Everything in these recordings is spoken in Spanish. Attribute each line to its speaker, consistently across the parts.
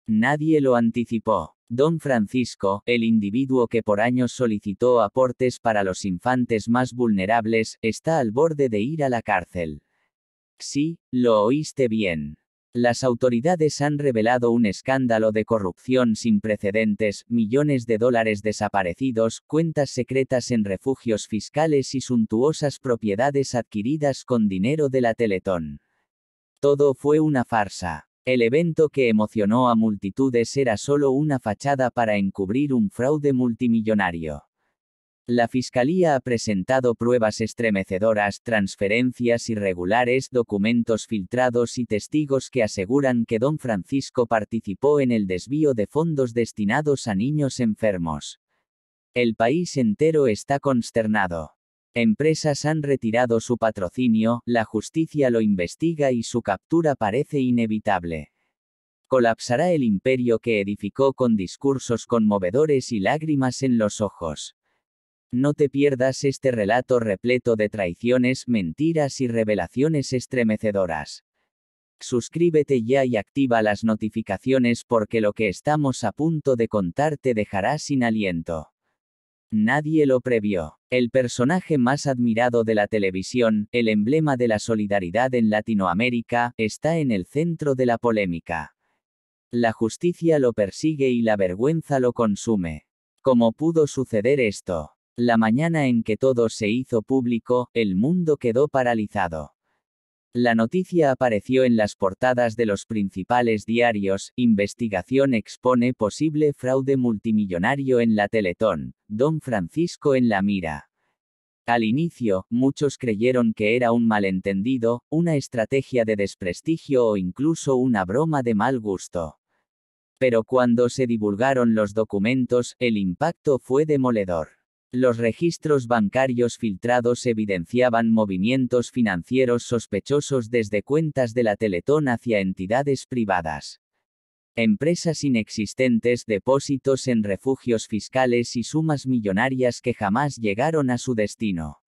Speaker 1: Nadie lo anticipó. Don Francisco, el individuo que por años solicitó aportes para los infantes más vulnerables, está al borde de ir a la cárcel. Sí, lo oíste bien. Las autoridades han revelado un escándalo de corrupción sin precedentes, millones de dólares desaparecidos, cuentas secretas en refugios fiscales y suntuosas propiedades adquiridas con dinero de la Teletón. Todo fue una farsa. El evento que emocionó a multitudes era solo una fachada para encubrir un fraude multimillonario. La Fiscalía ha presentado pruebas estremecedoras, transferencias irregulares, documentos filtrados y testigos que aseguran que Don Francisco participó en el desvío de fondos destinados a niños enfermos. El país entero está consternado. Empresas han retirado su patrocinio, la justicia lo investiga y su captura parece inevitable. Colapsará el imperio que edificó con discursos conmovedores y lágrimas en los ojos. No te pierdas este relato repleto de traiciones, mentiras y revelaciones estremecedoras. Suscríbete ya y activa las notificaciones porque lo que estamos a punto de contar te dejará sin aliento. Nadie lo previó. El personaje más admirado de la televisión, el emblema de la solidaridad en Latinoamérica, está en el centro de la polémica. La justicia lo persigue y la vergüenza lo consume. ¿Cómo pudo suceder esto? La mañana en que todo se hizo público, el mundo quedó paralizado. La noticia apareció en las portadas de los principales diarios. Investigación expone posible fraude multimillonario en la Teletón. Don Francisco en la mira. Al inicio, muchos creyeron que era un malentendido, una estrategia de desprestigio o incluso una broma de mal gusto. Pero cuando se divulgaron los documentos, el impacto fue demoledor. Los registros bancarios filtrados evidenciaban movimientos financieros sospechosos desde cuentas de la Teletón hacia entidades privadas. Empresas inexistentes, depósitos en refugios fiscales y sumas millonarias que jamás llegaron a su destino.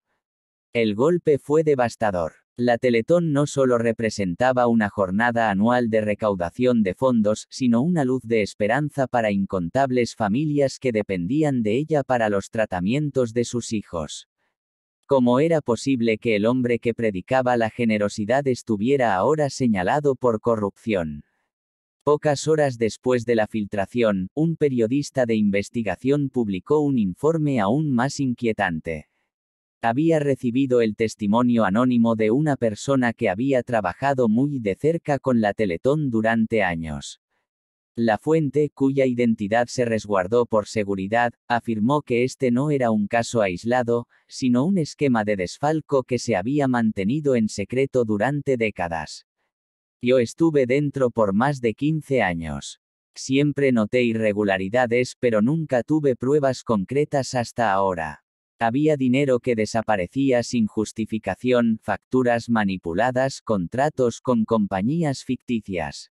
Speaker 1: El golpe fue devastador. La Teletón no solo representaba una jornada anual de recaudación de fondos, sino una luz de esperanza para incontables familias que dependían de ella para los tratamientos de sus hijos. ¿Cómo era posible que el hombre que predicaba la generosidad estuviera ahora señalado por corrupción? Pocas horas después de la filtración, un periodista de investigación publicó un informe aún más inquietante. Había recibido el testimonio anónimo de una persona que había trabajado muy de cerca con la Teletón durante años. La fuente, cuya identidad se resguardó por seguridad, afirmó que este no era un caso aislado, sino un esquema de desfalco que se había mantenido en secreto durante décadas. Yo estuve dentro por más de 15 años. Siempre noté irregularidades, pero nunca tuve pruebas concretas hasta ahora. Había dinero que desaparecía sin justificación, facturas manipuladas, contratos con compañías ficticias.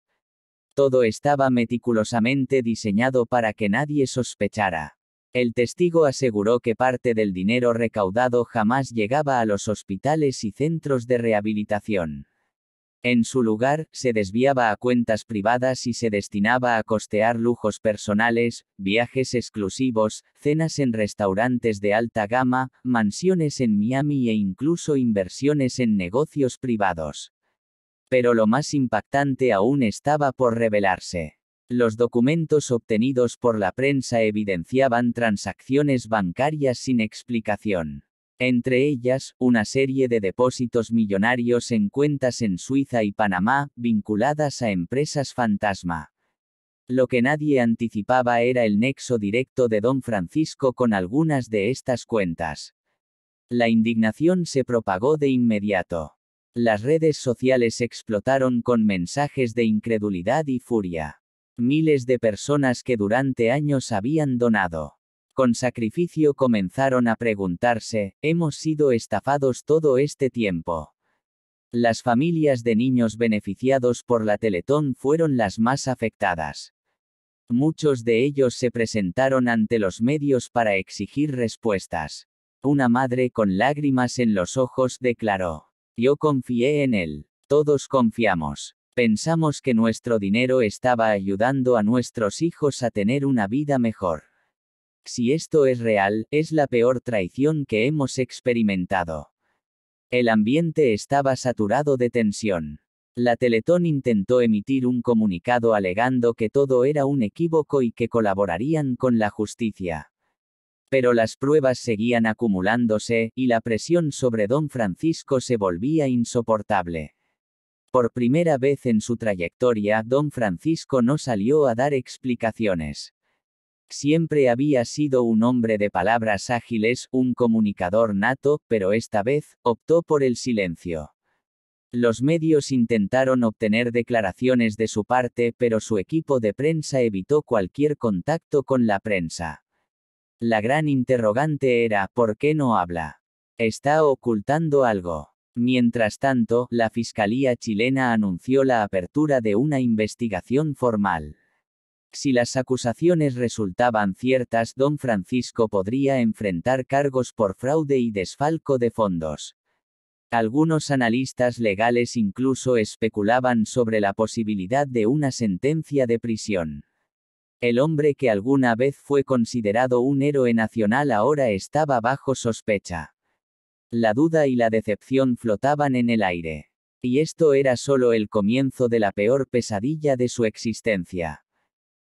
Speaker 1: Todo estaba meticulosamente diseñado para que nadie sospechara. El testigo aseguró que parte del dinero recaudado jamás llegaba a los hospitales y centros de rehabilitación. En su lugar, se desviaba a cuentas privadas y se destinaba a costear lujos personales, viajes exclusivos, cenas en restaurantes de alta gama, mansiones en Miami e incluso inversiones en negocios privados. Pero lo más impactante aún estaba por revelarse. Los documentos obtenidos por la prensa evidenciaban transacciones bancarias sin explicación. Entre ellas, una serie de depósitos millonarios en cuentas en Suiza y Panamá, vinculadas a empresas fantasma. Lo que nadie anticipaba era el nexo directo de Don Francisco con algunas de estas cuentas. La indignación se propagó de inmediato. Las redes sociales explotaron con mensajes de incredulidad y furia. Miles de personas que durante años habían donado con sacrificio comenzaron a preguntarse, ¿hemos sido estafados todo este tiempo? Las familias de niños beneficiados por la Teletón fueron las más afectadas. Muchos de ellos se presentaron ante los medios para exigir respuestas. Una madre con lágrimas en los ojos declaró: "Yo confié en él. Todos confiamos. Pensamos que nuestro dinero estaba ayudando a nuestros hijos a tener una vida mejor. Si esto es real, es la peor traición que hemos experimentado. El ambiente estaba saturado de tensión. La Teletón intentó emitir un comunicado alegando que todo era un equívoco y que colaborarían con la justicia. Pero las pruebas seguían acumulándose, y la presión sobre don Francisco se volvía insoportable. Por primera vez en su trayectoria, don Francisco no salió a dar explicaciones. Siempre había sido un hombre de palabras ágiles, un comunicador nato, pero esta vez, optó por el silencio. Los medios intentaron obtener declaraciones de su parte, pero su equipo de prensa evitó cualquier contacto con la prensa. La gran interrogante era, ¿por qué no habla? ¿Está ocultando algo? Mientras tanto, la Fiscalía chilena anunció la apertura de una investigación formal. Si las acusaciones resultaban ciertas, don Francisco podría enfrentar cargos por fraude y desfalco de fondos. Algunos analistas legales incluso especulaban sobre la posibilidad de una sentencia de prisión. El hombre que alguna vez fue considerado un héroe nacional ahora estaba bajo sospecha. La duda y la decepción flotaban en el aire. Y esto era solo el comienzo de la peor pesadilla de su existencia.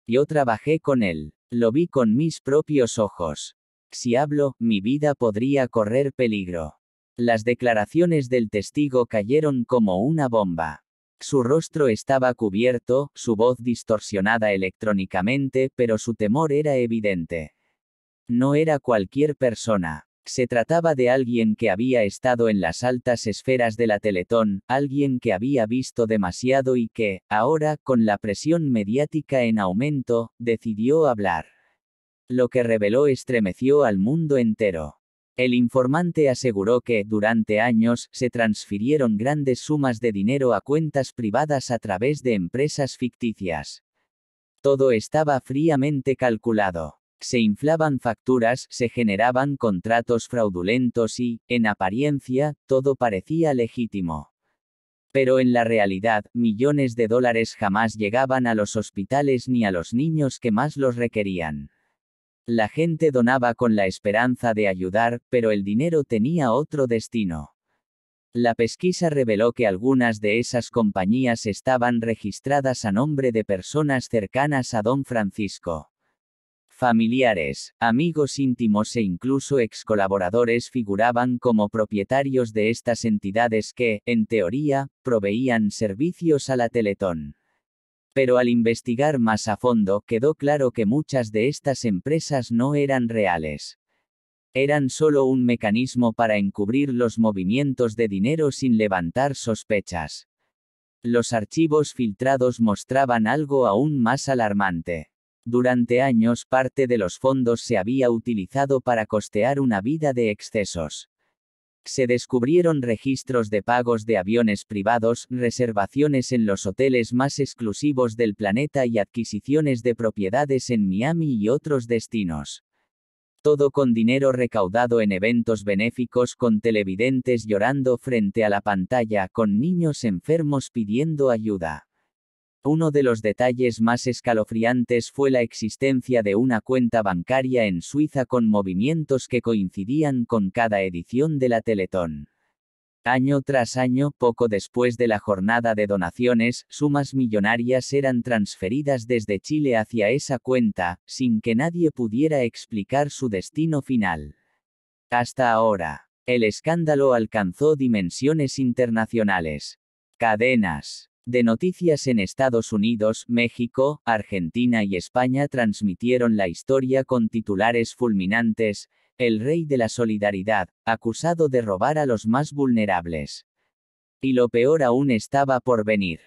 Speaker 1: Yo trabajé con él. Lo vi con mis propios ojos. Si hablo, mi vida podría correr peligro. Las declaraciones del testigo cayeron como una bomba. Su rostro estaba cubierto, su voz distorsionada electrónicamente, pero su temor era evidente. No era cualquier persona. Se trataba de alguien que había estado en las altas esferas de la Teletón, alguien que había visto demasiado y que, ahora, con la presión mediática en aumento, decidió hablar. Lo que reveló estremeció al mundo entero. El informante aseguró que, durante años, se transfirieron grandes sumas de dinero a cuentas privadas a través de empresas ficticias. Todo estaba fríamente calculado. Se inflaban facturas, se generaban contratos fraudulentos y, en apariencia, todo parecía legítimo. Pero en la realidad, millones de dólares jamás llegaban a los hospitales ni a los niños que más los requerían. La gente donaba con la esperanza de ayudar, pero el dinero tenía otro destino. La pesquisa reveló que algunas de esas compañías estaban registradas a nombre de personas cercanas a don Francisco. Familiares, amigos íntimos e incluso ex-colaboradores figuraban como propietarios de estas entidades que, en teoría, proveían servicios a la Teletón. Pero al investigar más a fondo, quedó claro que muchas de estas empresas no eran reales. Eran solo un mecanismo para encubrir los movimientos de dinero sin levantar sospechas. Los archivos filtrados mostraban algo aún más alarmante. Durante años parte de los fondos se había utilizado para costear una vida de excesos. Se descubrieron registros de pagos de aviones privados, reservaciones en los hoteles más exclusivos del planeta y adquisiciones de propiedades en Miami y otros destinos. Todo con dinero recaudado en eventos benéficos, con televidentes llorando frente a la pantalla, con niños enfermos pidiendo ayuda. Uno de los detalles más escalofriantes fue la existencia de una cuenta bancaria en Suiza con movimientos que coincidían con cada edición de la Teletón. Año tras año, poco después de la jornada de donaciones, sumas millonarias eran transferidas desde Chile hacia esa cuenta, sin que nadie pudiera explicar su destino final. Hasta ahora, el escándalo alcanzó dimensiones internacionales. Cadenas de noticias en Estados Unidos, México, Argentina y España transmitieron la historia con titulares fulminantes: el rey de la solidaridad, acusado de robar a los más vulnerables. Y lo peor aún estaba por venir.